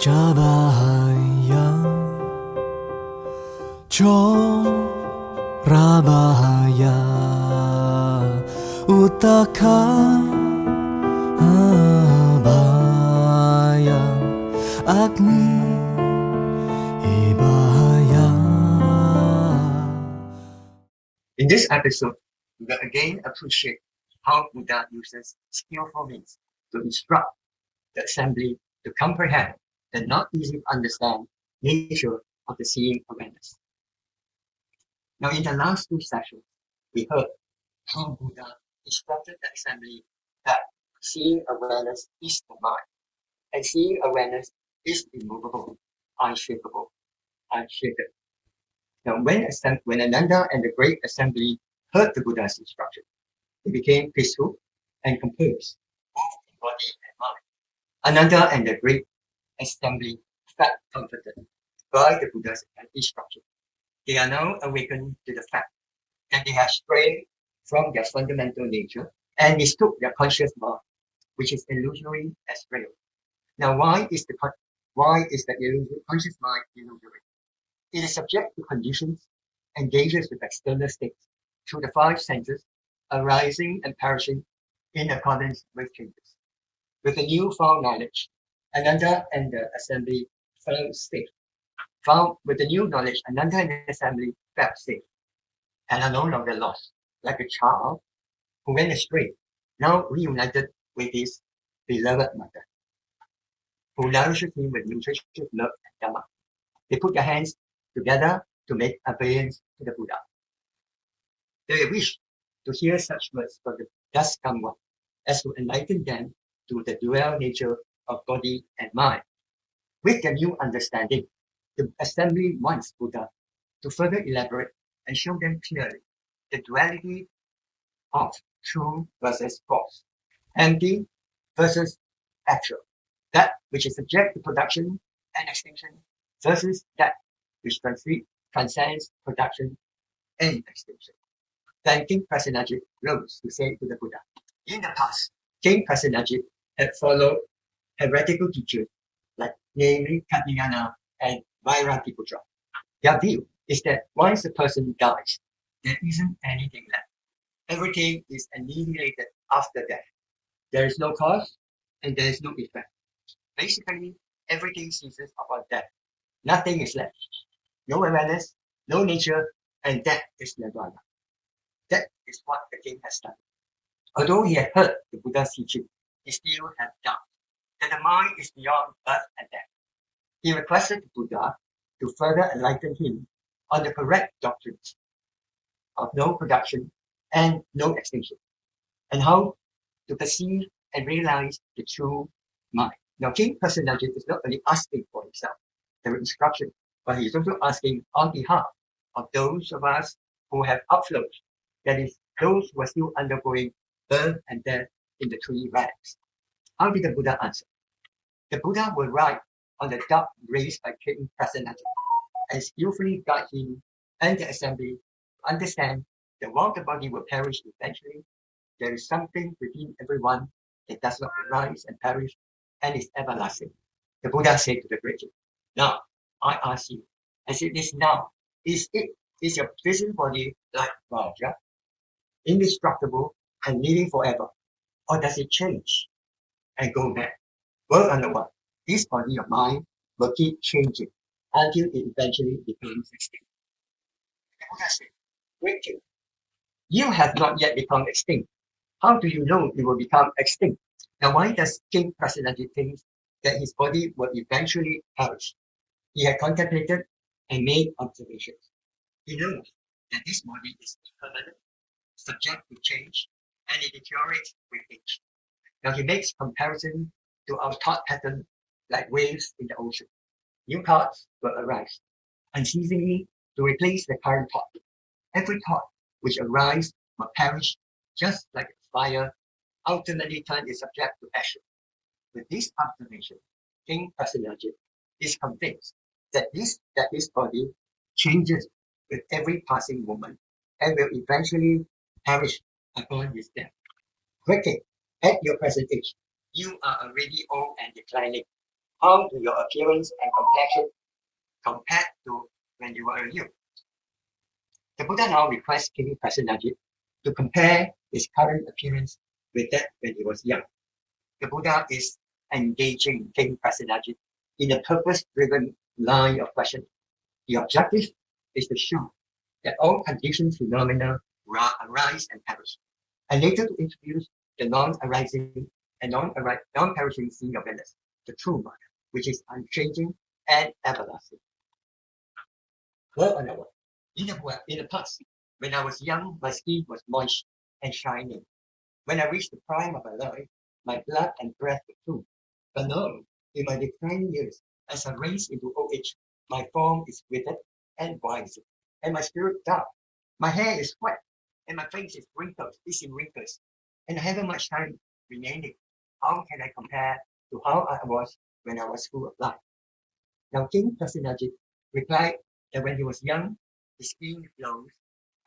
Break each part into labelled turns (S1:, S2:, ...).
S1: Jabahaya Jorabahaya Utaka Abaya Agni Ibahaya.
S2: In this episode, we will again appreciate how Buddha uses skillful means to instruct the assembly to comprehend the not easy to understand nature of the seeing awareness. Now, in the last two sessions, we heard how Buddha instructed the assembly that seeing awareness is the mind, and seeing awareness is immovable, unshakable, unshaken. Now, when Ananda and the great assembly heard the Buddha's instruction, they became peaceful and composed, both in body and mind. Ananda and the great assembly felt comforted by the Buddha's instruction. They are now awakened to the fact that they have strayed from their fundamental nature and mistook their conscious mind, which is illusory as real. Now, why is the conscious mind illusory? It is subject to conditions, engages with external states through the five senses, arising and perishing in accordance with changes. With the newfound knowledge, Ananda and the assembly felt safe. With the new knowledge, Ananda and the assembly felt safe and are no longer lost, like a child who went astray, now reunited with his beloved mother, who nourishes him with nutritious love and dharma. They put their hands together to make obeisance to the Buddha. They wish to hear such words from the thus come one, as to enlighten them to the dual nature of body and mind. With the new understanding, the assembly wants Buddha to further elaborate and show them clearly the duality of true versus false, empty versus actual, that which is subject to production and extinction versus that which transcends production and extinction. Then King Prasenajit rose to say to the Buddha, in the past, King Prasenajit had followed heretical teachers like namely Katyayana and Vairatiputra. Their view is that once a person dies, there isn't anything left. Everything is annihilated after death. There is no cause and there is no effect. Basically, everything ceases upon death. Nothing is left. No awareness, no nature, and that is nirvana. That is what the king has done. Although he had heard the Buddha's teaching, he still had doubt that the mind is beyond birth and death. He requested the Buddha to further enlighten him on the correct doctrines of no production and no extinction, and how to perceive and realize the true mind. Now, King Prasenajit is not only asking for himself the instruction, but he is also asking on behalf of those of us who have upflows, that is, those who are still undergoing birth and death in the three ranks. How did the Buddha answer? The Buddha will ride on the dove raised by King Prasenajit and skillfully guide him and the assembly to understand that while the body will perish eventually, there is something within everyone that does not arise and perish and is everlasting. The Buddha said to the great king, now I ask you, as it is now, is your physical body like Vajra, indestructible and living forever, or does it change and go back? Well, under one, this body of mine will keep changing until it eventually becomes extinct. The Buddha said, great king, you have not yet become extinct. How do you know it will become extinct? Now, why does King Prasenajit think that his body will eventually perish? He had contemplated and made observations. He knows that this body is impermanent, subject to change, and it deteriorates with age. Now, he makes comparison to our thought pattern like waves in the ocean. New thoughts will arise, unceasingly to replace the current thought. Every thought which arises will perish just like a fire, ultimately turn is subject to action. With this observation, King Prasenajit is convinced that his body changes with every passing moment and will eventually perish upon his death. Great king, at your present age, you are already old and declining. How do your appearance and complexion compare to when you were a youth? The Buddha now requests King Prasenajit to compare his current appearance with that when he was young. The Buddha is engaging King Prasenajit in a purpose-driven line of questioning. The objective is to show that all conditioned phenomena arise and perish, and later to introduce the non-arising and non-perishing sea of endless, the true one, which is unchanging and everlasting. Word on the word. In the past, when I was young, my skin was moist and shining. When I reached the prime of my life, my blood and breath were true. But now, in my declining years, as I race into old age, my form is withered and wiser, and my spirit dark. My hair is wet, and my face is wrinkled, in wrinkles, and I haven't much time remaining. How can I compare to how I was when I was full of life? Now, King Prasenajit replied that when he was young, his skin glows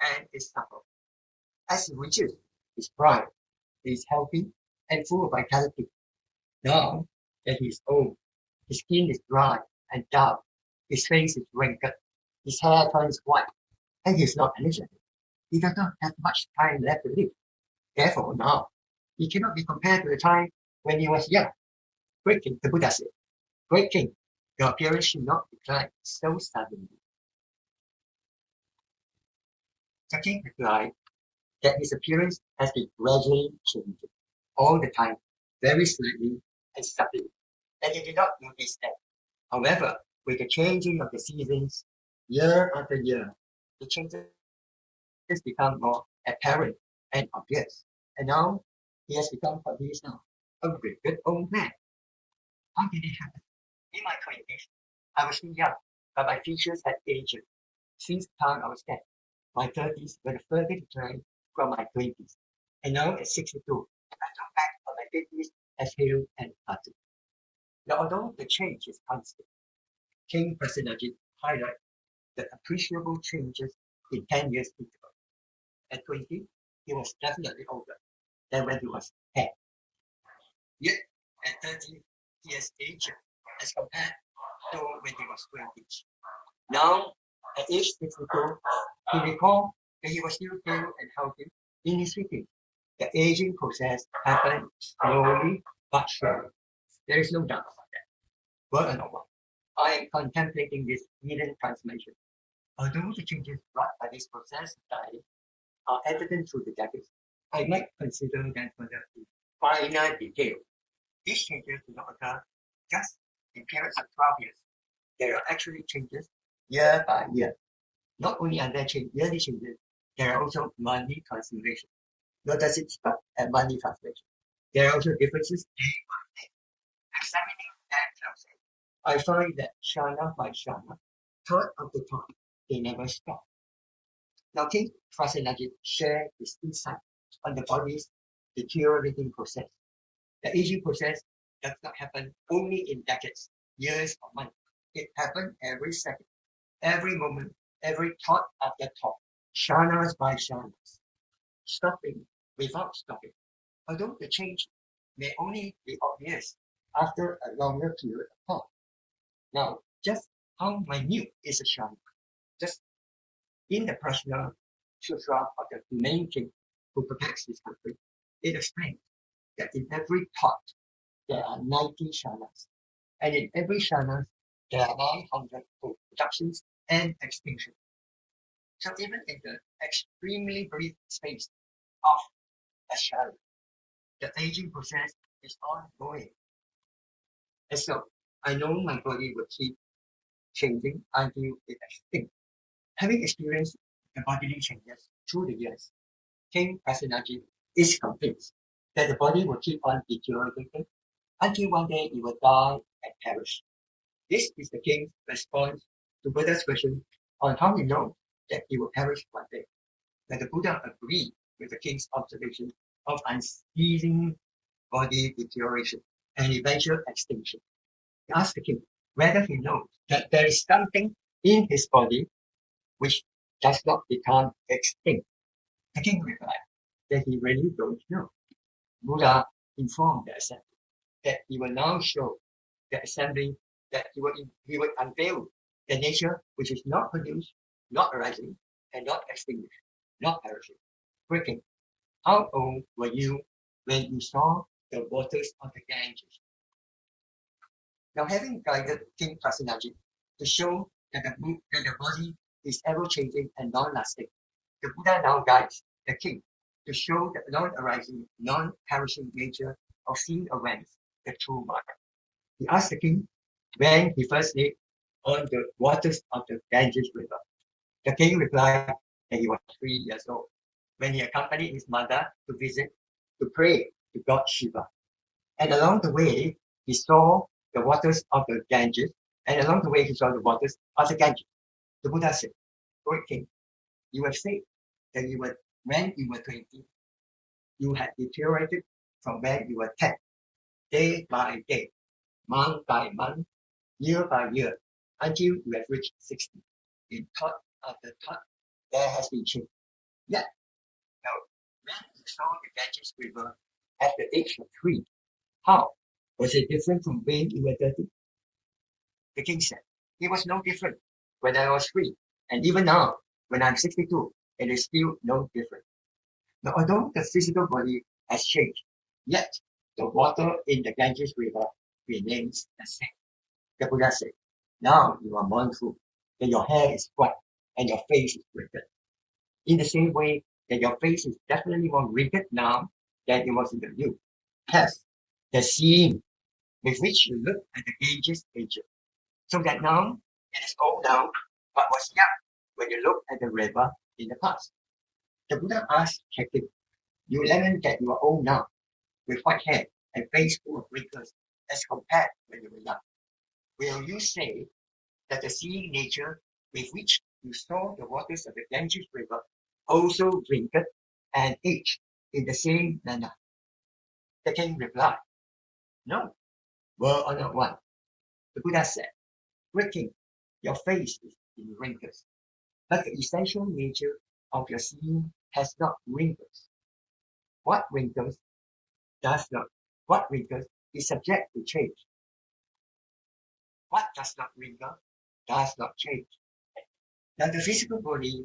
S2: and is supple. As he reaches his prime, he is healthy and full of vitality. Now that he is old, his skin is dry and dark, his face is wrinkled, his hair turns white, and he is not energetic. He does not have much time left to live. Therefore, now, he cannot be compared to the time when he was young. Great king, the Buddha said, great king, your appearance should not decline so suddenly. The king replied that his appearance has been gradually changing all the time, very slightly and subtly, and he did not notice that. However, with the changing of the seasons, year after year, the changes become more apparent and obvious. And now, he has become what he is now, a wicked old man. How did it happen? In my 20s, I was still young, but my features had aged. Since the time I was 10, my 30s were the further decline from my 20s. And now at 62, I look back on my 50s as hale and hearty. Now, although the change is constant, King Prasenajit highlights the appreciable changes in 10 years interval. At 20, he was definitely older than when he was 10. Yet, at 30, he has aged as compared to when he was 20. Now, at age 62, he recalled that he was still hale and healthy in his 50s. The aging process happened slowly but surely. There is no doubt about that. Word on word. I am contemplating this hidden transformation. Although the changes brought by this process of dying are evident through the decades, I might consider them further in finer detail. These changes do not occur just in periods of 12 years. There are actually changes year by year. Not only are there yearly changes, there are also monthly transformations. Nor does it stop at monthly transformation. There are also differences day by day. Examining that closely, I find that shana by shana, thought after thought, they never stop. Now, King Prasenajit shared his insight on the body's deteriorating process. The aging process does not happen only in decades, years, or months. It happens every second, every moment, every thought after thought, shanas by shanas, stopping without stopping. Although the change may only be obvious after a longer period of thought. Now, just how minute is a shana? Just in the personal sutra of the main king who protects his country, it explains that in every thought there are 90 shanas, and in every shana there are 100 productions and extinctions. So even in the extremely brief space of a shana, the aging process is ongoing. And so I know my body will keep changing until it extinct. Having experienced the bodily changes through the years, King Prasenajit is convinced that the body will keep on deteriorating until one day it will die and perish. This is the king's response to Buddha's question on how he knows that he will perish one day. That the Buddha agreed with the king's observation of unceasing body deterioration and eventual extinction. He asked the king whether he knows that there is something in his body which does not become extinct. The king replied that he really don't know. Buddha informed the assembly that he will now show the assembly that he would unveil the nature which is not produced, not arising, and not extinguished, not perishing. Breaking. How old were you when you saw the waters of the Ganges? Now, having guided King Prasenajit to show that the body is ever-changing and non-lasting, the Buddha now guides the king to show the non-arising, non-perishing nature of seeing awareness, the true mind. He asked the king when he first laid on the waters of the Ganges River. The king replied that he was 3 years old when he accompanied his mother to visit to pray to God Shiva. And along the way, he saw the waters of the Ganges, and along the way, he saw the waters of the Ganges. The Buddha said, Great king, you have said that when you were 20, you had deteriorated from when you were 10, day by day, month by month, year by year, until you have reached 60. In thought after thought, there has been change. Yet, now, when you saw the Ganges River at the age of 3, how? Was it different from when you were 30? The king said, it was no different when I was 3, and even now, when I'm 62, it is still no different. Now, although the physical body has changed, yet the water in the Ganges River remains the same. The Buddha said, now you are mournful, that your hair is white and your face is wrinkled. In the same way that your face is definitely more wrinkled now than it was in the youth. Hence, the seeing with which you look at the Ganges nature. So that now it is old now, but was young when you look at the river in the past. The Buddha asked Chekin, you learn that you are old now, with white hair and face full of wrinkles, as compared when you were young. Will you say that the seeing nature with which you saw the waters of the Ganges River also wrinkled and aged in the same manner? The king replied, no, were or not one. The Buddha said, Great king, your face is in wrinkles, but the essential nature of your seeing has not wrinkles. What wrinkles what wrinkles is subject to change? What does not wrinkle does not change. Now the physical body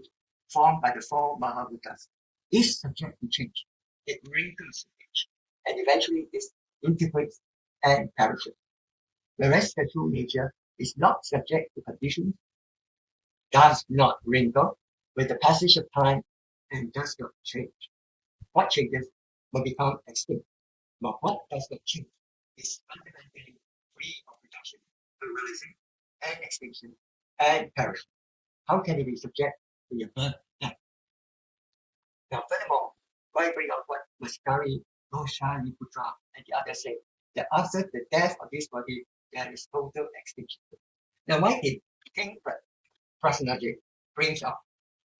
S2: formed by the 4 Mahabhutas is subject to change. It wrinkles with age, and eventually disintegrates and perishes. Whereas the true nature is not subject to conditions, does not wrinkle with the passage of time, and does not change. What changes will become extinct, but what does not change is fundamentally free of reduction, pluralism, and extinction, and perishing. How can it be subject to your birth, death? Now, furthermore, why bring up what Maskari, Goshali Putra, and the others say, that after the death of this body, there is total extinction. Now, why did King Prasenajit brings up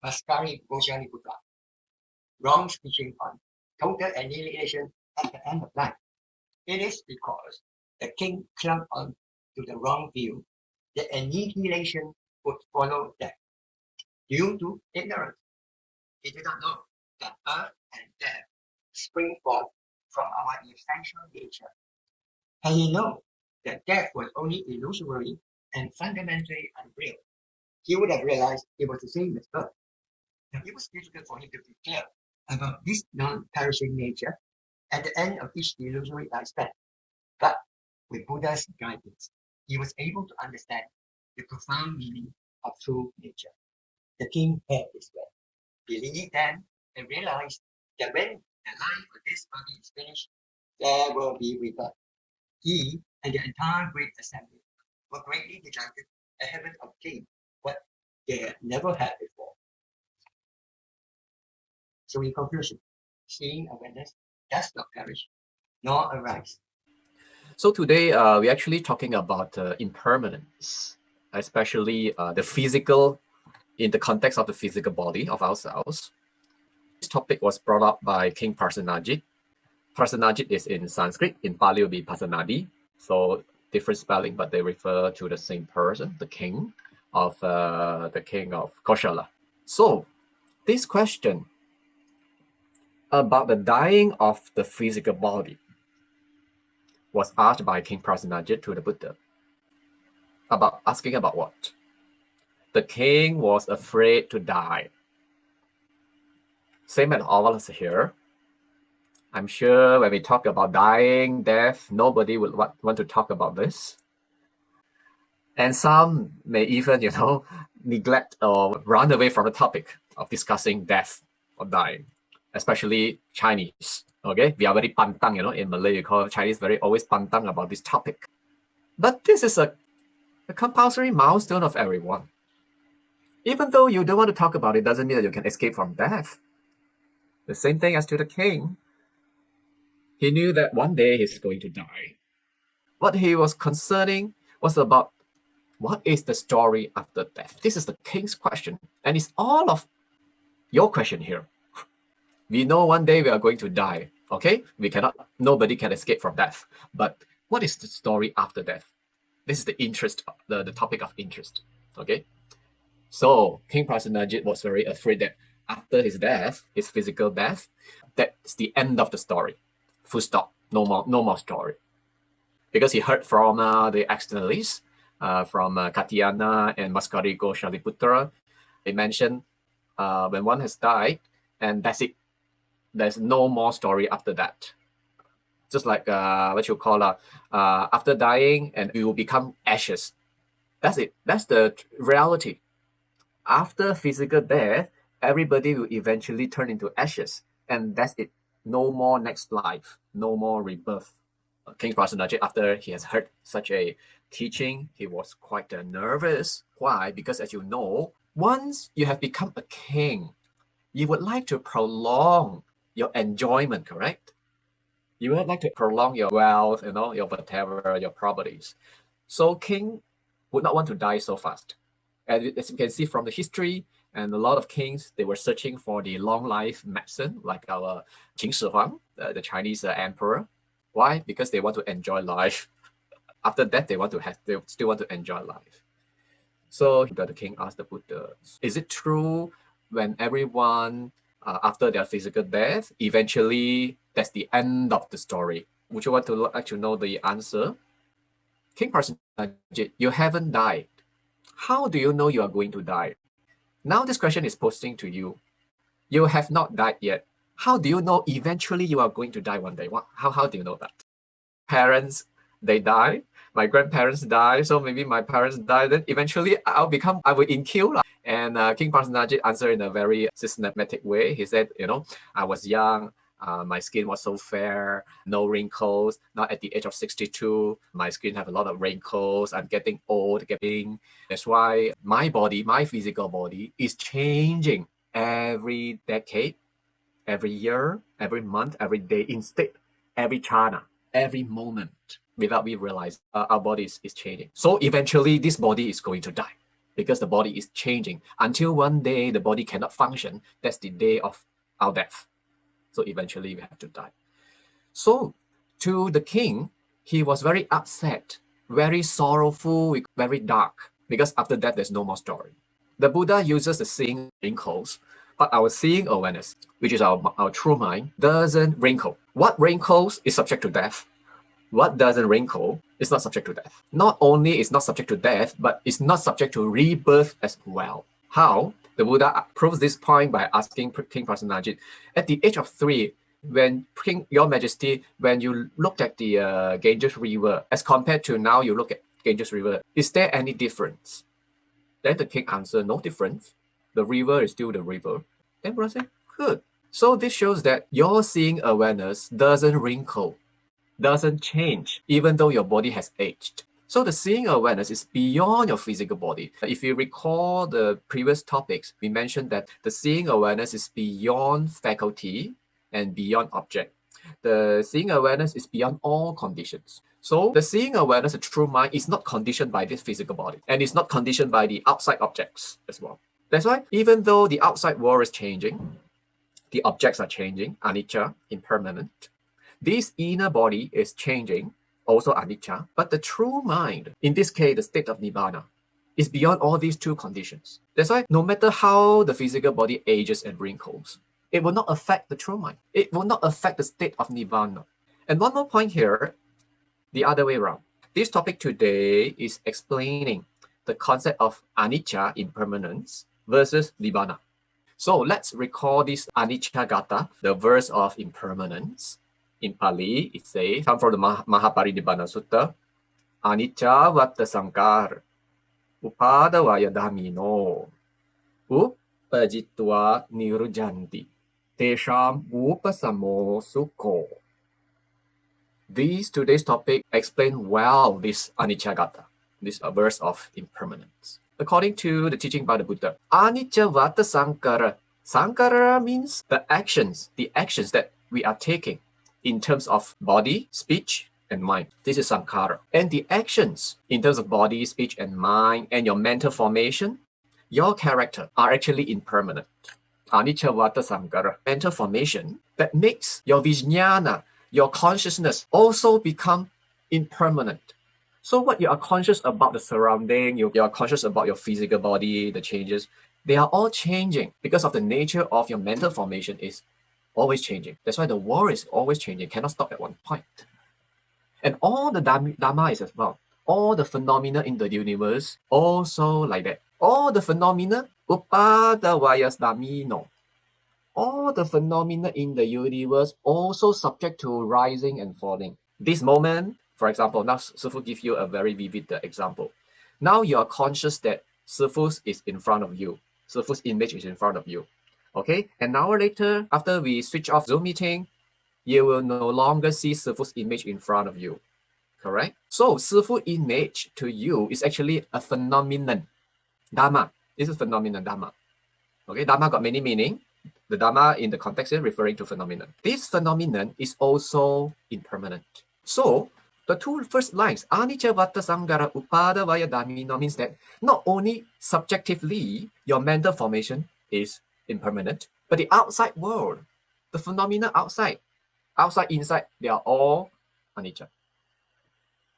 S2: Maskari Goshali Putra? Wrong teaching on total annihilation at the end of life. It is because the king clung on to the wrong view that annihilation would follow death due to ignorance. He did not know that birth and death spring forth from our essential nature. Had he known that death was only illusory and fundamentally unreal, he would have realized it was the same as birth. Now, it was difficult for him to be clear about this non-perishing nature at the end of each illusory lifespan. But with Buddha's guidance, he was able to understand the profound meaning of true nature. The king heard this well, believed then, and realized that when the life of this body is finished, there will be rebirth. He and the entire great assembly were greatly delighted at having obtained what they had never had before. So in conclusion, seeing awareness does not perish nor arise.
S3: So today we're actually talking about impermanence, especially the physical, in the context of the physical body of ourselves. This topic was brought up by King Prasenajit. Prasenajit is in Sanskrit, in Pali will be Pasanadi, so different spelling, but they refer to the same person, the king of Koshala. So this question about the dying of the physical body, was asked by King Prasenajit to the Buddha. Asking about what? The king was afraid to die. Same as all of us here. I'm sure when we talk about dying, death, nobody would want to talk about this. And some may even, neglect or run away from the topic of discussing death or dying, especially Chinese. Okay, we are very pantang, in Malay, you call Chinese always pantang about this topic. But this is a compulsory milestone of everyone. Even though you don't want to talk about it, doesn't mean that you can escape from death. The same thing as to the king. He knew that one day he's going to die. What he was concerning was about what is the story after death. This is the king's question, and it's all of your question here. We know one day we are going to die, okay? Nobody can escape from death. But what is the story after death? This is the interest, the topic of interest, okay? So King Prasenajit was very afraid that after his death, his physical death, that's the end of the story. Full stop. No more story. Because he heard from the externalists, from Katyayana and Maskariko Shaliputra, they mentioned when one has died, and that's it. There's no more story after that. Just like what you call after dying, and you will become ashes. That's it. That's the reality. After physical death, everybody will eventually turn into ashes, and that's it. No more next life, no more rebirth. King Prasenajit, after he has heard such a teaching, he was quite nervous. Why? Because as you know, once you have become a king, you would like to prolong your enjoyment, correct? You would like to prolong your wealth, your whatever, your properties. So king would not want to die so fast. And as you can see from the history, and a lot of kings, they were searching for the long life medicine, like our Qin Shi Huang, the Chinese emperor. Why? Because they want to enjoy life. After that, they still want to enjoy life. So the king asked the Buddha, is it true when everyone, after their physical death, eventually that's the end of the story? Would you want to actually know the answer? King Prasenajit, you haven't died. How do you know you are going to die? Now this question is posing to you. You have not died yet. How do you know eventually you are going to die one day? How do you know that? Parents, they die. My grandparents die. So maybe my parents die. Then eventually I will in queue. And King Prasenajit answered in a very systematic way. He said, I was young. My skin was so fair, no wrinkles. Now at the age of 62, my skin have a lot of wrinkles. I'm getting old, That's why my body, my physical body is changing every decade, every year, every month, every day, instead, every chana, every moment, without we realize our body is changing. So eventually this body is going to die because the body is changing until one day the body cannot function. That's the day of our death. So eventually we have to die. So to the king, he was very upset, very sorrowful, very dark, because after that, there's no more story. The Buddha uses the seeing wrinkles, but our seeing awareness, which is our true mind, doesn't wrinkle. What wrinkles is subject to death. What doesn't wrinkle is not subject to death. Not only is not subject to death, but it's not subject to rebirth as well. How? The Buddha proves this point by asking King Prasenajit, at the age of 3, when Your Majesty, when you looked at the Ganges River, as compared to now you look at Ganges River, is there any difference? Then the king answered, no difference. The river is still the river. Then Buddha said, good. So this shows that your seeing awareness doesn't wrinkle, doesn't change, even though your body has aged. So the seeing awareness is beyond your physical body. If you recall the previous topics, we mentioned that the seeing awareness is beyond faculty and beyond object. The seeing awareness is beyond all conditions. So the seeing awareness, the true mind, is not conditioned by this physical body, and it's not conditioned by the outside objects as well. That's why even though the outside world is changing, the objects are changing, anicca, impermanent, this inner body is changing, also anicca, but the true mind, in this case, the state of nibbana, is beyond all these two conditions. That's why no matter how the physical body ages and wrinkles, it will not affect the true mind. It will not affect the state of nibbana. And one more point here, the other way around. This topic today is explaining the concept of anicca, impermanence, versus nibbana. So let's recall this anicca gata, the verse of impermanence. In Pali, it says, come from the Mahaparinibbana Sutta, anicca vata sankara, upadavaya dhammino, upajitva nirujanti, tesham upasamo sukho. Today's topic explain well this anicca gata, this verse of impermanence. According to the teaching by the Buddha, anicca vata sankara. Sankara means the actions that we are taking in terms of body, speech, and mind. This is sankhara. And the actions in terms of body, speech, and mind, and your mental formation, your character are actually impermanent. Anicca vata sankara, mental formation that makes your vijnana, your consciousness also become impermanent. So what you are conscious about the surrounding, you are conscious about your physical body, the changes, they are all changing because of the nature of your mental formation is always changing. That's why the world is always changing, cannot stop at one point. And all the Dharma is as well. All the phenomena in the universe also like that. All the phenomena, upadavayas dhammino. All the phenomena in the universe also subject to rising and falling. This moment, for example, now Sifu give you a very vivid example. Now you are conscious that Sifu is in front of you. Sifu's image is in front of you. Okay, an hour later, after we switch off Zoom meeting, you will no longer see Sifu's image in front of you. Correct? So Sifu image to you is actually a phenomenon. Dharma. This is phenomenon Dharma. Okay, Dharma got many meaning. The Dharma in the context is referring to phenomenon. This phenomenon is also impermanent. So the two first lines, anicca vata sankara upadavaya dhammino, means that not only subjectively your mental formation is impermanent, but the outside world, the phenomena outside, inside, they are all anicca.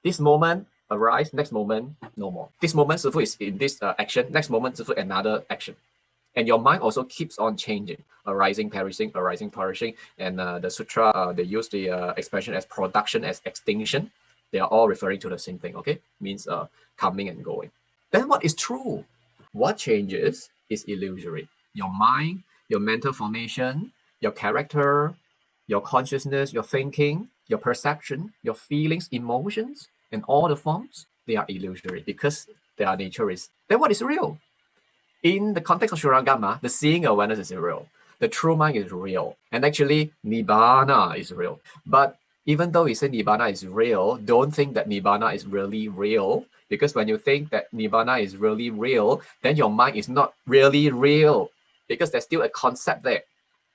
S3: This moment arise, next moment no more. This moment Sifu is in this action, next moment Sifu another action. And your mind also keeps on changing, arising, perishing. And the sutra, they use the expression as production, as extinction. They are all referring to the same thing, okay? Means coming and going. Then what is true? What changes is illusory. Your mind, your mental formation, your character, your consciousness, your thinking, your perception, your feelings, emotions, and all the forms, they are illusory because their nature is. Then what is real? In the context of Shurangama, the seeing awareness is real. The true mind is real. And actually, Nibbana is real. But even though we say Nibbana is real, don't think that Nibbana is really real. Because when you think that Nibbana is really real, then your mind is not really real. Because there's still a concept there.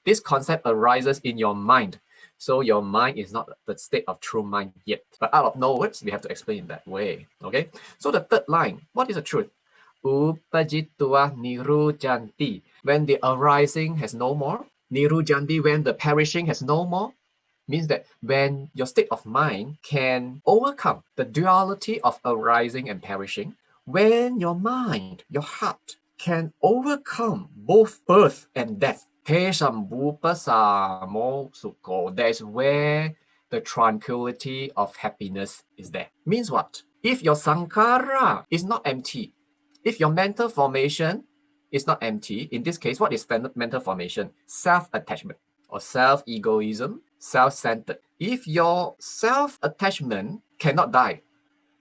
S3: This concept arises in your mind. So your mind is not the state of true mind yet. But out of no words, we have to explain it that way. Okay? So the third line, what is the truth? Upajitva nirujanti, when the arising has no more. Nirujanti, when the perishing has no more. Means that when your state of mind can overcome the duality of arising and perishing, when your mind, your heart, can overcome both birth and death, tesambhupasamo sukho, that's where the tranquility of happiness is there. Means what? If your sankhara is not empty, if your mental formation is not empty, in this case, what is mental formation? Self-attachment or self-egoism, self-centered. If your self-attachment cannot die,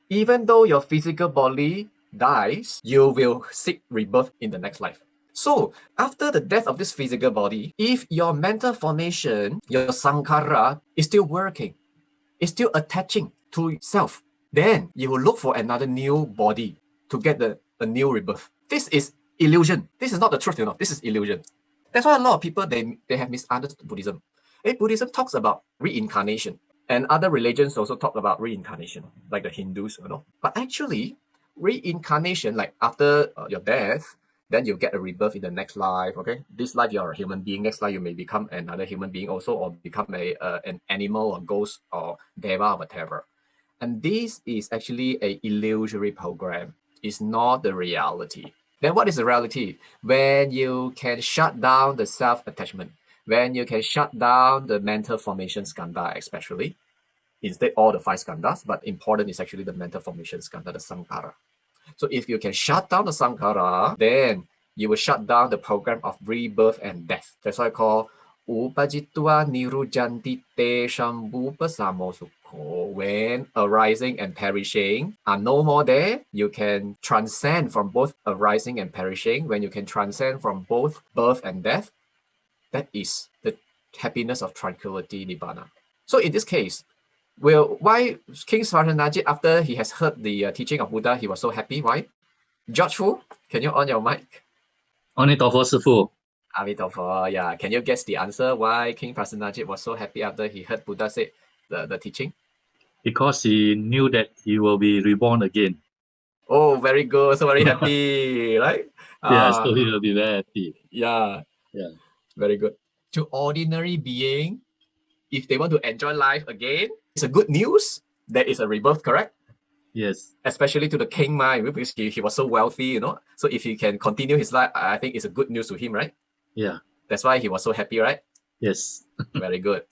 S3: even though your physical body dies, you will seek rebirth in the next life. So after the death of this physical body, if your mental formation, your sankhara is still working, is still attaching to self, then you will look for another new body to get a new rebirth. This is illusion. This is not the truth, This is illusion. That's why a lot of people, they have misunderstood Buddhism. Buddhism talks about reincarnation, and other religions also talk about reincarnation, like the Hindus, But actually, reincarnation, like after your death, then you get a rebirth in the next life, okay? This life you're a human being, next life you may become another human being also, or become an animal or ghost or deva or whatever. And this is actually an illusory program. It's not the reality. Then what is the reality? When you can shut down the self-attachment, when you can shut down the mental formation skandha especially, instead all the five skandhas, but important is actually the mental formation skandha, the sankhara. So if you can shut down the sankhara, then you will shut down the program of rebirth and death. That's why I call upajitwa nirujanti te shambhupasamo sukho. When arising and perishing are no more there, you can transcend from both arising and perishing. When you can transcend from both birth and death, that is the happiness of tranquility, nibbana. So in this case, well, why King Swaranajit, after he has heard the teaching of Buddha, he was so happy? Why? George Fu, can you on your mic?
S4: 阿弥陀佛，师父。
S3: Amitabha, yeah. Can you guess the answer why King Prasenajit was so happy after he heard Buddha say the teaching?
S4: Because he knew that he will be reborn again.
S3: Oh, very good. So very happy, right?
S4: Yeah, so he will be very happy.
S3: Yeah.
S4: Yeah.
S3: Very good. To ordinary being, if they want to enjoy life again, it's a good news. There is a rebirth, correct?
S4: Yes.
S3: Especially to the king mind, because he was so wealthy, you know. So if he can continue his life, I think it's a good news to him, right?
S4: Yeah.
S3: That's why he was so happy, right?
S4: Yes.
S3: Very good.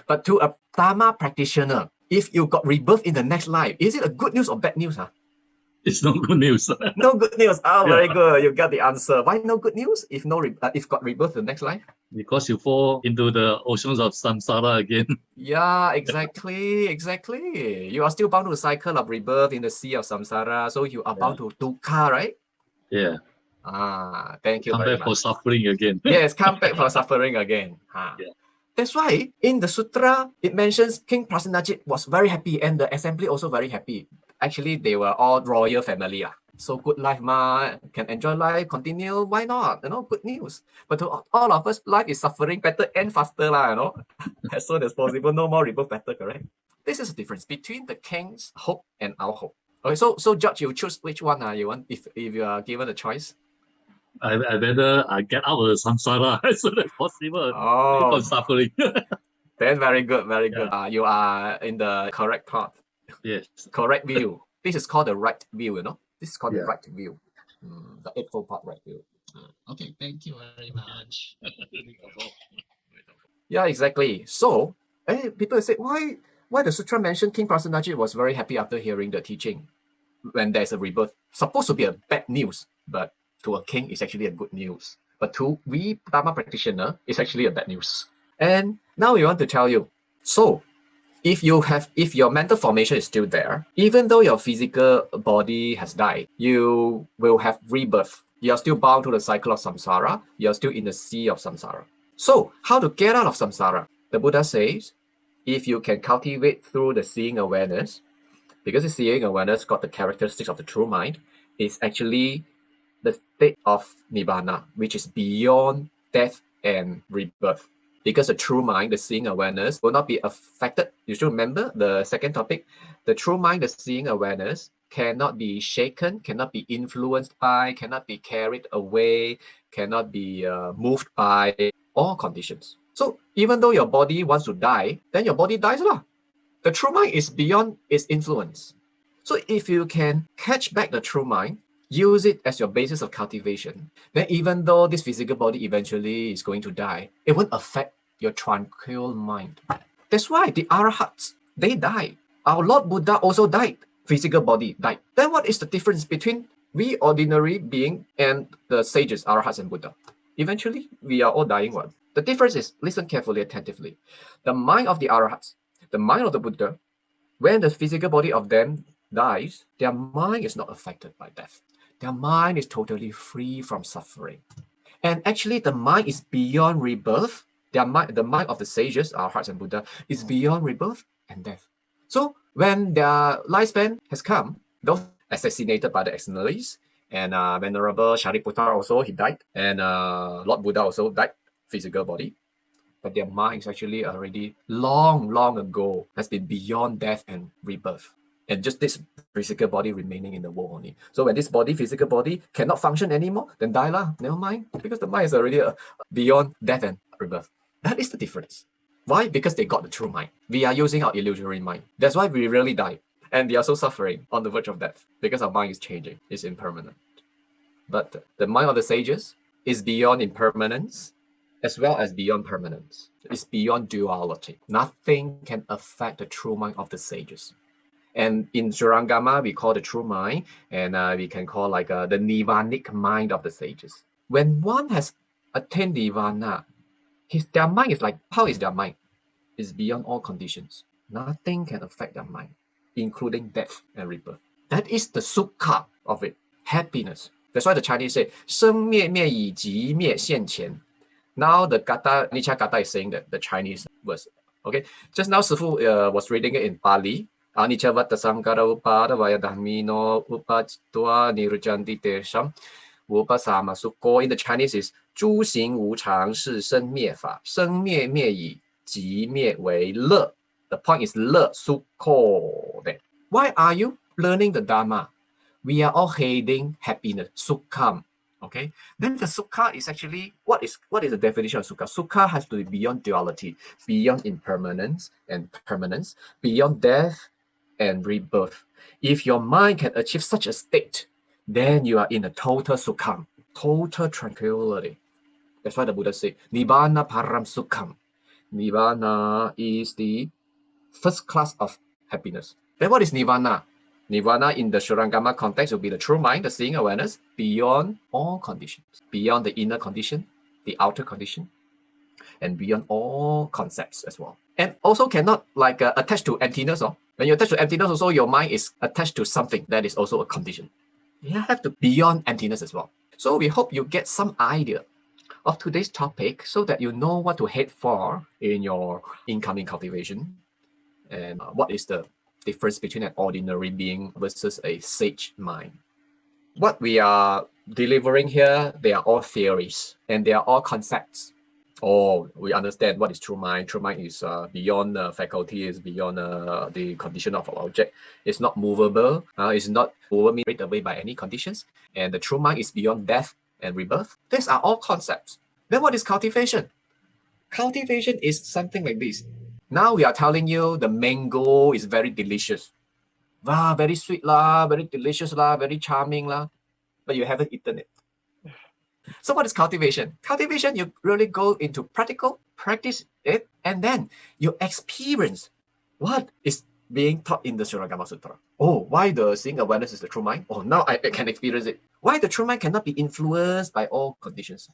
S3: But to a Dharma practitioner, if you got rebirth in the next life, is it a good news or bad news? Huh?
S4: It's no good news.
S3: No good news. Oh,
S4: Yeah.
S3: very good. You got the answer. Why no good news if if got rebirth in the next life?
S4: Because you fall into the oceans of samsara again.
S3: Yeah, exactly. You are still bound to the cycle of rebirth in the sea of samsara. So you are bound to dukkha, right?
S4: Yeah.
S3: Thank you
S4: Come
S3: very
S4: back for
S3: much.
S4: suffering again.
S3: Yes, come back for suffering again.
S4: Yeah.
S3: That's why in the sutra, it mentions King Prasenajit was very happy and the assembly also very happy. Actually, they were all royal family. So good life, can enjoy life, continue, why not? Good news. But to all of us, life is suffering, better end faster, as soon as possible, no more rebirth, better, correct? This is the difference between the king's hope and our hope. Okay, so George, you choose which one you want if you are given a choice.
S4: I better get out of the samsara as soon as possible.
S3: Oh,
S4: From suffering.
S3: then very good, very good. You are in the correct path.
S4: Yes.
S3: Correct view. This is called the right view, This is called the
S4: Yeah.
S3: right view. The Eightfold Path right view. Okay, thank you very much. Yeah, exactly. So, people say, why the sutra mentioned King Prasenajit was very happy after hearing the teaching when there's a rebirth? Supposed to be a bad news, but to a king, it's actually a good news. But to we Dharma practitioner, it's actually a bad news. And now we want to tell you, so if your mental formation is still there, even though your physical body has died, you will have rebirth. You're still bound to the cycle of samsara. You're still in the sea of samsara. So how to get out of samsara? The Buddha says, if you can cultivate through the seeing awareness, because the seeing awareness got the characteristics of the true mind, is actually the state of nibbana, which is beyond death and rebirth. Because the true mind, the seeing awareness, will not be affected. You should remember the second topic. The true mind, the seeing awareness, cannot be shaken, cannot be influenced by, cannot be carried away, cannot be moved by all conditions. So even though your body wants to die, then your body dies lah. The true mind is beyond its influence. So if you can catch back the true mind, use it as your basis of cultivation, then even though this physical body eventually is going to die, it won't affect your tranquil mind. That's why the arahats, they died. Our Lord Buddha also died. Physical body died. Then what is the difference between we ordinary being and the sages, arahats and Buddha? Eventually, we are all dying one. The difference is, listen carefully, attentively. The mind of the arahats, the mind of the Buddha, when the physical body of them dies, their mind is not affected by death. Their mind is totally free from suffering. And actually, the mind is beyond rebirth. The mind of the sages, our hearts and Buddha, is beyond rebirth and death. So when their lifespan has come, those assassinated by the externalities, and Venerable Shariputra also, he died, and Lord Buddha also died, physical body. But their mind is actually already long ago has been beyond death and rebirth. And just this physical body remaining in the world only. So when this physical body cannot function anymore, then die lah, never mind. Because the mind is already beyond death and rebirth. That is the difference. Why? Because they got the true mind. We are using our illusory mind. That's why we really die. And they are so suffering on the verge of death. Because our mind is changing, it's impermanent. But the mind of the sages is beyond impermanence as well as beyond permanence. It's beyond duality. Nothing can affect the true mind of the sages. And in Surangama, we call the true mind, and we can call like the nirvanic mind of the sages. When one has attained nirvana, their mind is like, how is their mind? It's beyond all conditions. Nothing can affect their mind, including death and rebirth. That is the sukha of it, happiness. That's why the Chinese say, 生灭灭已即灭现前. Now the kata, Nicha kata is saying that the Chinese verse. Okay, just now Sifu was reading it in Pali. Anicca vata sankara upada vaya dhamino upajitwa nirujanti tesham upasama sukho. In the Chinese is 诸行无常是生灭法，生灭灭已，即灭为乐。The point is 乐 sukho. Why are you learning the Dharma? We are all heading happiness, sukham. Okay, then the sukha is actually what is the definition of sukha? Sukha has to be beyond duality, beyond impermanence and permanence, beyond death and rebirth. If your mind can achieve such a state, then you are in a total sukham, total tranquility. That's why the Buddha said, Nibbana param sukham. Nibbana is the first class of happiness. Then what is nirvana? Nirvana in the Shurangama context will be the true mind, the seeing awareness, beyond all conditions, beyond the inner condition, the outer condition, and beyond all concepts as well. And also cannot like attach to emptiness. When you attach to emptiness also, your mind is attached to something that is also a condition. You have to beyond emptiness as well. So we hope you get some idea of today's topic so that you know what to head for in your incoming cultivation and what is the difference between an ordinary being versus a sage mind. What we are delivering here, they are all theories and they are all concepts. Oh, we understand what is true mind. True mind is beyond faculty, is beyond the condition of an object. It's not movable. It's not overmade away by any conditions. And the true mind is beyond death and rebirth. These are all concepts. Then what is cultivation? Cultivation is something like this. Now we are telling you the mango is very delicious. Wow, very sweet lah, very delicious lah, very charming lah. But you haven't eaten it. So what is cultivation? Cultivation, you really go into practical, practice it, and then you experience what is being taught in the Shurangama Sutra. Oh, why the seeing awareness is the true mind? Oh, now I can experience it. Why the true mind cannot be influenced by all conditions,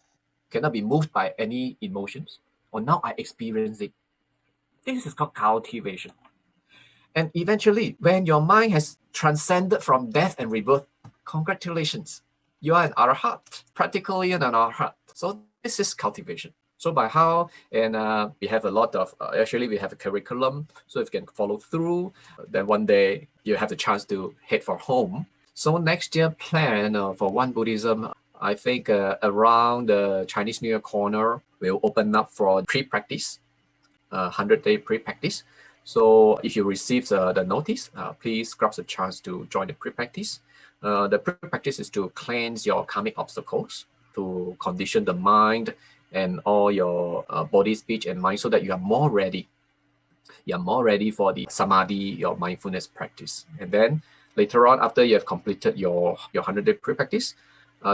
S3: cannot be moved by any emotions. Oh, now I experience it. This is called cultivation. And eventually, when your mind has transcended from death and rebirth, congratulations, you are an arhat, practically an arhat. So this is cultivation. So by how, and we have a lot of, actually we have a curriculum. So if you can follow through, then one day you have the chance to head for home. So next year plan for One Buddhism, I think around the Chinese New Year corner, will open up for pre-practice. 100-day pre-practice. So if you receive the notice, please grab the chance to join the pre-practice. The pre-practice is to cleanse your karmic obstacles, to condition the mind and all your body, speech, and mind so that you are more ready. You are more ready for the samadhi, your mindfulness practice. And then later on, after you have completed your 100-day pre-practice,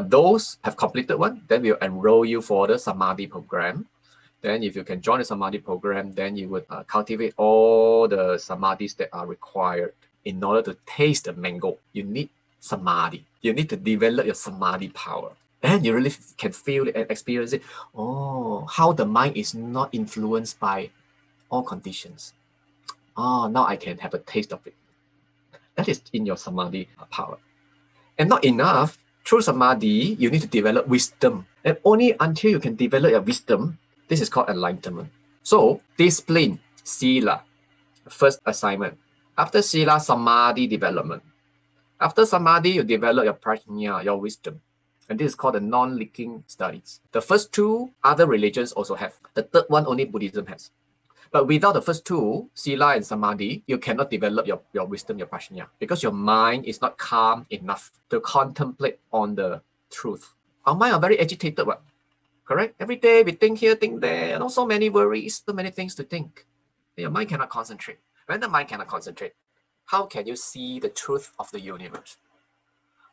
S3: those have completed one, then we'll enroll you for the samadhi program. Then if you can join the samadhi program, then you would cultivate all the samadhis that are required in order to taste the mango. You need samadhi. You need to develop your samadhi power. Then you really can feel it and experience it. Oh, how the mind is not influenced by all conditions. Oh, now I can have a taste of it. That is in your samadhi power. And not enough. Through samadhi, you need to develop wisdom. And only until you can develop your wisdom, this is called enlightenment. So, discipline, sila, first assignment. After sila, samadhi development. After samadhi, you develop your prajna, your wisdom. And this is called the non-linking studies. The first two, other religions also have. The third one, only Buddhism has. But without the first two, sila and samadhi, you cannot develop your wisdom, your prajna, because your mind is not calm enough to contemplate on the truth. Our mind are very agitated. Correct? Every day we think here, think there, and also many worries, so many things to think. Your mind cannot concentrate. When the mind cannot concentrate, how can you see the truth of the universe?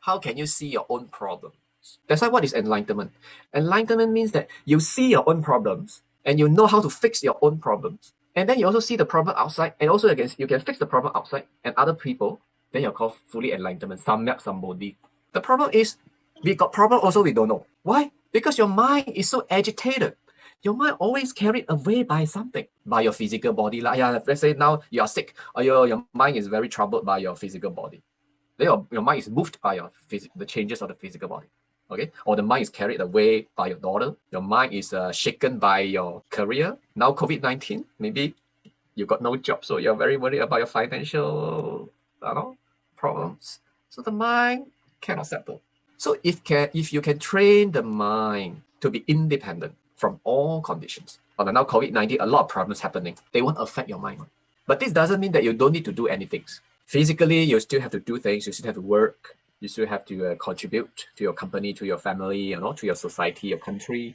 S3: How can you see your own problem? conditions. That's why what is enlightenment? Enlightenment means that you see your own problems and you know how to fix your own problems. And then you also see the problem outside, and also you can fix the problem outside and other people. Then you're called fully enlightenment. Samyak Sambodhi. The problem is, we got problem also we don't know. Why? Because your mind is so agitated. Your mind always carried away by something, by your physical body. Like, yeah, let's say now you are sick, or your mind is very troubled by your physical body. Then your mind is moved by the changes of the physical body. Okay, or the mind is carried away by your daughter. Your mind is shaken by your career. Now COVID-19, maybe you got no job, so you're very worried about your financial, problems. So the mind cannot settle. So if you can train the mind to be independent from all conditions, or now COVID-19, a lot of problems happening, they won't affect your mind. But this doesn't mean that you don't need to do anything. Physically, you still have to do things. You still have to work. You still have to contribute to your company, to your family, to your society, your country.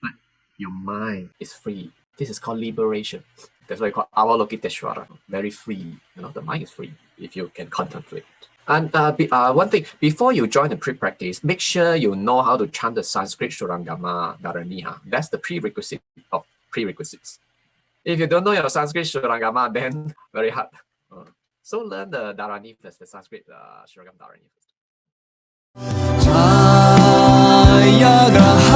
S3: But your mind is free. This is called liberation. That's why we call Avalokiteshvara. Very free. The mind is free if you can contemplate. And one thing, before you join the pre-practice, make sure you know how to chant the Sanskrit Shurangama Dharaniha. That's the prerequisite of prerequisites. If you don't know your Sanskrit Shurangama, then very hard. So learn the Dharani first, the Sanskrit Shurangama Dharani first.
S1: Jaya Graha